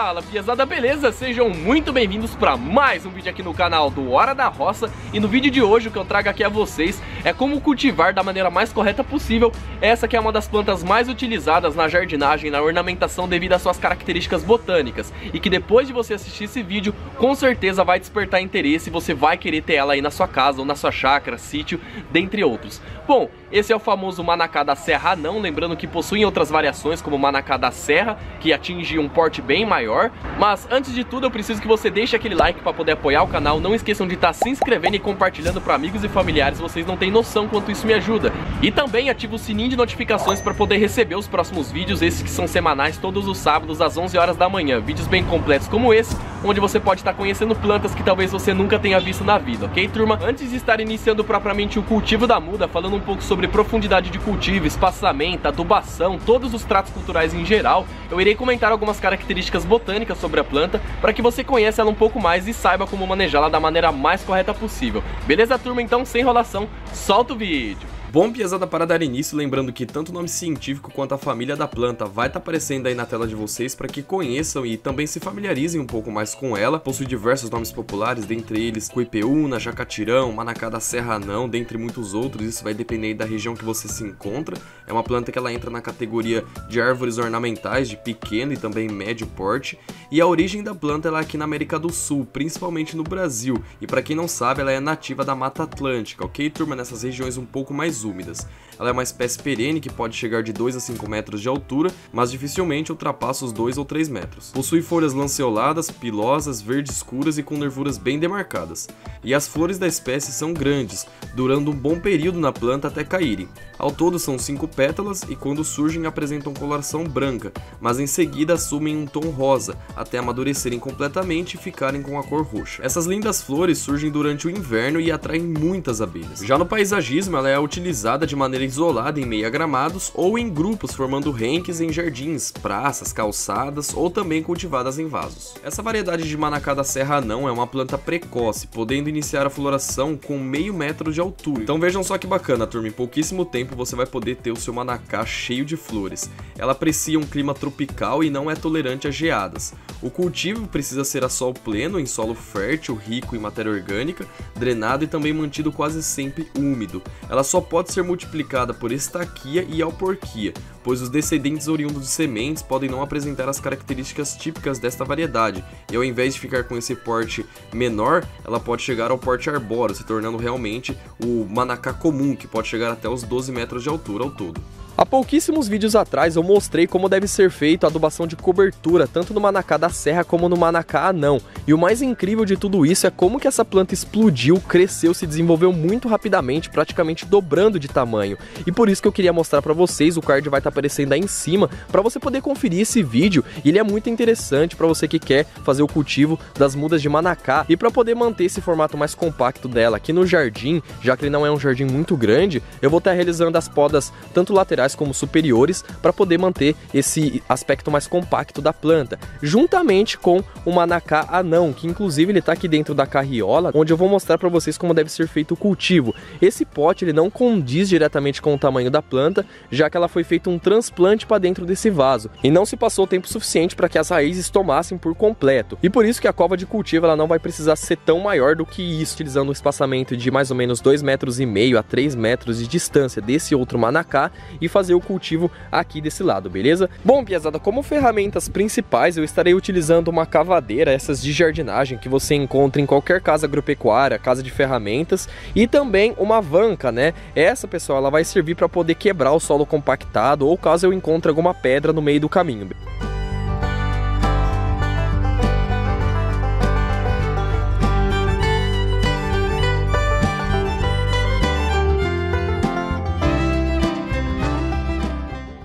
Fala, piazada, beleza? Sejam muito bem-vindos para mais um vídeo aqui no canal do Hora da Roça. E no vídeo de hoje o que eu trago aqui a vocês é como cultivar da maneira mais correta possível essa que é uma das plantas mais utilizadas na jardinagem e na ornamentação devido às suas características botânicas. E que depois de você assistir esse vídeo, com certeza vai despertar interesse e você vai querer ter ela aí na sua casa ou na sua chácara, sítio, dentre outros. Bom, esse é o famoso manacá da serra anão, lembrando que possuem outras variações como o manacá da serra, que atinge um porte bem maior. Mas antes de tudo eu preciso que você deixe aquele like para poder apoiar o canal. Não esqueçam de estar se inscrevendo e compartilhando para amigos e familiares, vocês não têm noção quanto isso me ajuda. E também ative o sininho de notificações para poder receber os próximos vídeos, esses que são semanais todos os sábados às 11 horas da manhã. Vídeos bem completos como esse, onde você pode estar conhecendo plantas que talvez você nunca tenha visto na vida, ok, turma? Antes de estar iniciando propriamente o cultivo da muda, falando um pouco sobre profundidade de cultivo, espaçamento, adubação, todos os tratos culturais em geral, eu irei comentar algumas características botânicas sobre a planta para que você conheça ela um pouco mais e saiba como manejá-la da maneira mais correta possível. Beleza, turma? Então, sem enrolação, solta o vídeo! Bom, piazada, para dar início, lembrando que tanto o nome científico quanto a família da planta vai estar aparecendo aí na tela de vocês para que conheçam e também se familiarizem um pouco mais com ela. Possui diversos nomes populares, dentre eles cuipeúna, jacatirão, manacá da serra anão, dentre muitos outros. Isso vai depender da região que você se encontra. É uma planta que ela entra na categoria de árvores ornamentais de pequeno e também médio porte. E a origem da planta ela é aqui na América do Sul, principalmente no Brasil. E para quem não sabe, ela é nativa da Mata Atlântica, ok, turma? Nessas regiões um pouco mais úmidas. Ela é uma espécie perene que pode chegar de 2 a 5 metros de altura, mas dificilmente ultrapassa os 2 ou 3 metros. Possui folhas lanceoladas, pilosas, verde escuras e com nervuras bem demarcadas. E as flores da espécie são grandes, durando um bom período na planta até caírem. Ao todo são 5 pétalas e quando surgem apresentam coloração branca, mas em seguida assumem um tom rosa, até amadurecerem completamente e ficarem com a cor roxa. Essas lindas flores surgem durante o inverno e atraem muitas abelhas. Já no paisagismo, ela é utilizada de maneira isolada em meio a gramados ou em grupos formando renques em jardins, praças, calçadas ou também cultivadas em vasos. Essa variedade de manacá da serra anão é uma planta precoce, podendo iniciar a floração com meio metro de altura. Então vejam só que bacana, turma, em pouquíssimo tempo você vai poder ter o seu manacá cheio de flores. Ela aprecia um clima tropical e não é tolerante a geadas. O cultivo precisa ser a sol pleno, em solo fértil, rico em matéria orgânica, drenado e também mantido quase sempre úmido. Ela só pode ser multiplicada por estaquia e alporquia, pois os descendentes oriundos de sementes podem não apresentar as características típicas desta variedade, e ao invés de ficar com esse porte menor, ela pode chegar ao porte arbóreo, se tornando realmente o manacá comum, que pode chegar até os 12 metros de altura ao todo. Há pouquíssimos vídeos atrás eu mostrei como deve ser feita a adubação de cobertura, tanto no manacá da serra como no manacá anão. E o mais incrível de tudo isso é como que essa planta explodiu, cresceu, se desenvolveu muito rapidamente, praticamente dobrando de tamanho. E por isso que eu queria mostrar para vocês, o card vai estar aparecendo aí em cima, para você poder conferir esse vídeo. E ele é muito interessante para você que quer fazer o cultivo das mudas de manacá e para poder manter esse formato mais compacto dela aqui no jardim, já que ele não é um jardim muito grande, eu vou estar realizando as podas tanto laterais como superiores para poder manter esse aspecto mais compacto da planta, juntamente com o manacá anão, que inclusive ele está aqui dentro da carriola, onde eu vou mostrar para vocês como deve ser feito o cultivo. Esse pote ele não condiz diretamente com o tamanho da planta, já que ela foi feito um transplante para dentro desse vaso e não se passou tempo suficiente para que as raízes tomassem por completo. E por isso que a cova de cultivo ela não vai precisar ser tão maior do que isso, utilizando um espaçamento de mais ou menos 2,5 metros a 3 metros de distância desse outro manacá e fazer o cultivo aqui desse lado, beleza? Bom, piazada, como ferramentas principais eu estarei utilizando uma cavadeira, essas de jardinagem que você encontra em qualquer casa agropecuária, casa de ferramentas, e também uma vanca, né? Essa, pessoal, ela vai servir para poder quebrar o solo compactado ou caso eu encontre alguma pedra no meio do caminho.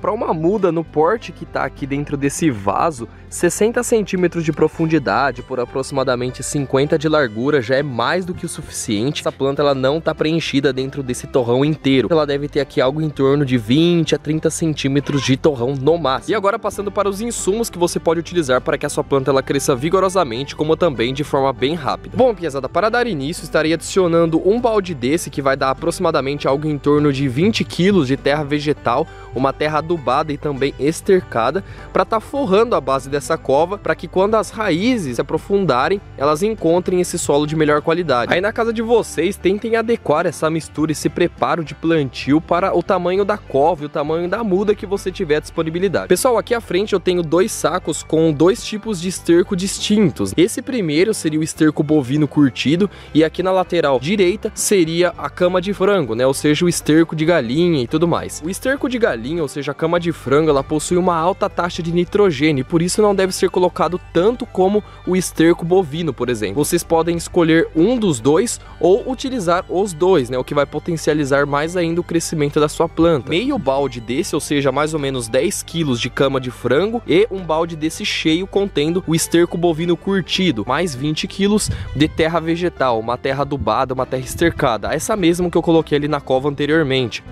Para uma muda no porte que está aqui dentro desse vaso, 60 centímetros de profundidade por aproximadamente 50 de largura já é mais do que o suficiente. Essa planta ela não está preenchida dentro desse torrão inteiro. Ela deve ter aqui algo em torno de 20 a 30 centímetros de torrão no máximo. E agora passando para os insumos que você pode utilizar para que a sua planta ela cresça vigorosamente, como também de forma bem rápida. Bom, piazada, para dar início estarei adicionando um balde desse que vai dar aproximadamente algo em torno de 20 kg de terra vegetal, uma terra adubada podada e também estercada para estar forrando a base dessa cova, para que quando as raízes se aprofundarem, elas encontrem esse solo de melhor qualidade. Aí na casa de vocês, tentem adequar essa mistura, esse preparo de plantio para o tamanho da cova e o tamanho da muda que você tiver disponibilidade. Pessoal, aqui à frente eu tenho 2 sacos com 2 tipos de esterco distintos. Esse primeiro seria o esterco bovino curtido e aqui na lateral direita seria a cama de frango, né? Ou seja, o esterco de galinha e tudo mais. O esterco de galinha, ou seja, a cama de frango, ela possui uma alta taxa de nitrogênio e por isso não deve ser colocado tanto como o esterco bovino, por exemplo. Vocês podem escolher um dos dois ou utilizar os dois, né? O que vai potencializar mais ainda o crescimento da sua planta. Meio balde desse, ou seja, mais ou menos 10 kg de cama de frango e um balde desse cheio contendo o esterco bovino curtido, mais 20 kg de terra vegetal, uma terra adubada, uma terra estercada, essa mesma que eu coloquei ali na cova anteriormente.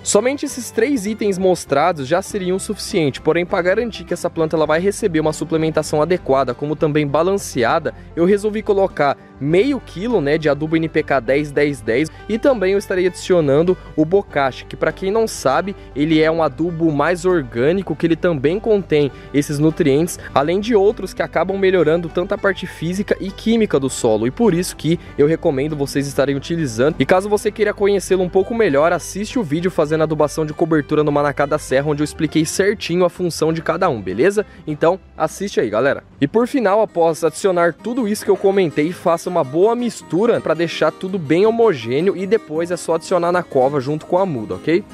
Somente esses 3 itens mostrados já seriam suficientes, porém para garantir que essa planta ela vai receber uma suplementação adequada, como também balanceada, eu resolvi colocar meio quilo, né, de adubo NPK 10-10-10 e também eu estarei adicionando o bocashi, que para quem não sabe, ele é um adubo mais orgânico, que ele também contém esses nutrientes, além de outros que acabam melhorando tanto a parte física e química do solo, e por isso que eu recomendo vocês estarem utilizando. E caso você queira conhecê-lo um pouco melhor, assiste o vídeo fazendo adubação de cobertura no Manacá da Serra, onde eu expliquei certinho a função de cada um, beleza? Então assiste aí, galera. E por final, após adicionar tudo isso que eu comentei, faça uma boa mistura para deixar tudo bem homogêneo e depois é só adicionar na cova junto com a muda, ok?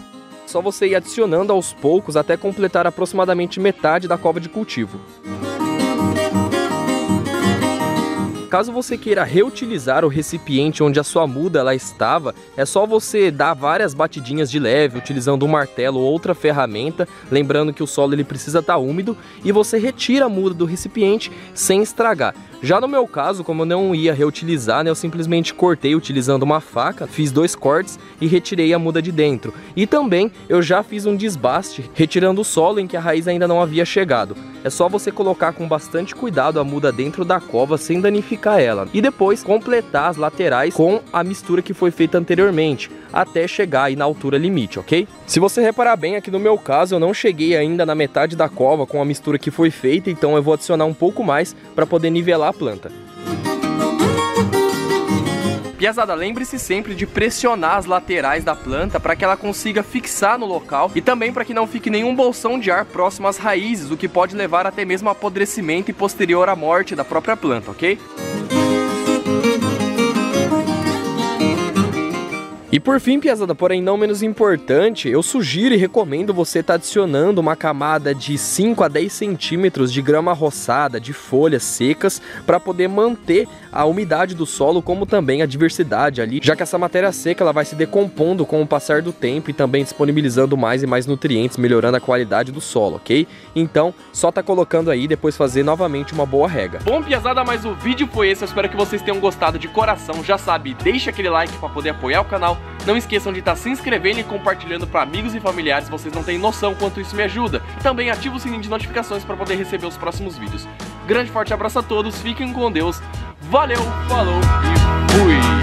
Só você ir adicionando aos poucos até completar aproximadamente metade da cova de cultivo. Caso você queira reutilizar o recipiente onde a sua muda ela estava, é só você dar várias batidinhas de leve, utilizando um martelo ou outra ferramenta, lembrando que o solo ele precisa estar úmido, e você retira a muda do recipiente sem estragar. Já no meu caso, como eu não ia reutilizar, né, eu simplesmente cortei utilizando uma faca, fiz 2 cortes e retirei a muda de dentro. E também eu já fiz um desbaste, retirando o solo em que a raiz ainda não havia chegado. É só você colocar com bastante cuidado a muda dentro da cova sem danificar ela. E depois completar as laterais com a mistura que foi feita anteriormente, até chegar aí na altura limite, ok? Se você reparar bem, aqui no meu caso eu não cheguei ainda na metade da cova com a mistura que foi feita, então eu vou adicionar um pouco mais para poder nivelar a planta. Piazada, lembre-se sempre de pressionar as laterais da planta para que ela consiga fixar no local e também para que não fique nenhum bolsão de ar próximo às raízes, o que pode levar até mesmo a apodrecimento e posterior à morte da própria planta, ok? E por fim, piazada, porém não menos importante, eu sugiro e recomendo você estar adicionando uma camada de 5 a 10 centímetros de grama roçada, de folhas secas, para poder manter a umidade do solo, como também a diversidade ali, já que essa matéria seca ela vai se decompondo com o passar do tempo e também disponibilizando mais e mais nutrientes, melhorando a qualidade do solo, ok? Então, só tá colocando aí e depois fazer novamente uma boa rega. Bom, piazada, mas o vídeo foi esse, eu espero que vocês tenham gostado de coração, já sabe, deixa aquele like para poder apoiar o canal. Não esqueçam de estar se inscrevendo e compartilhando para amigos e familiares, vocês não têm noção quanto isso me ajuda. Também ativa o sininho de notificações para poder receber os próximos vídeos. Grande forte abraço a todos, fiquem com Deus, valeu, falou e fui!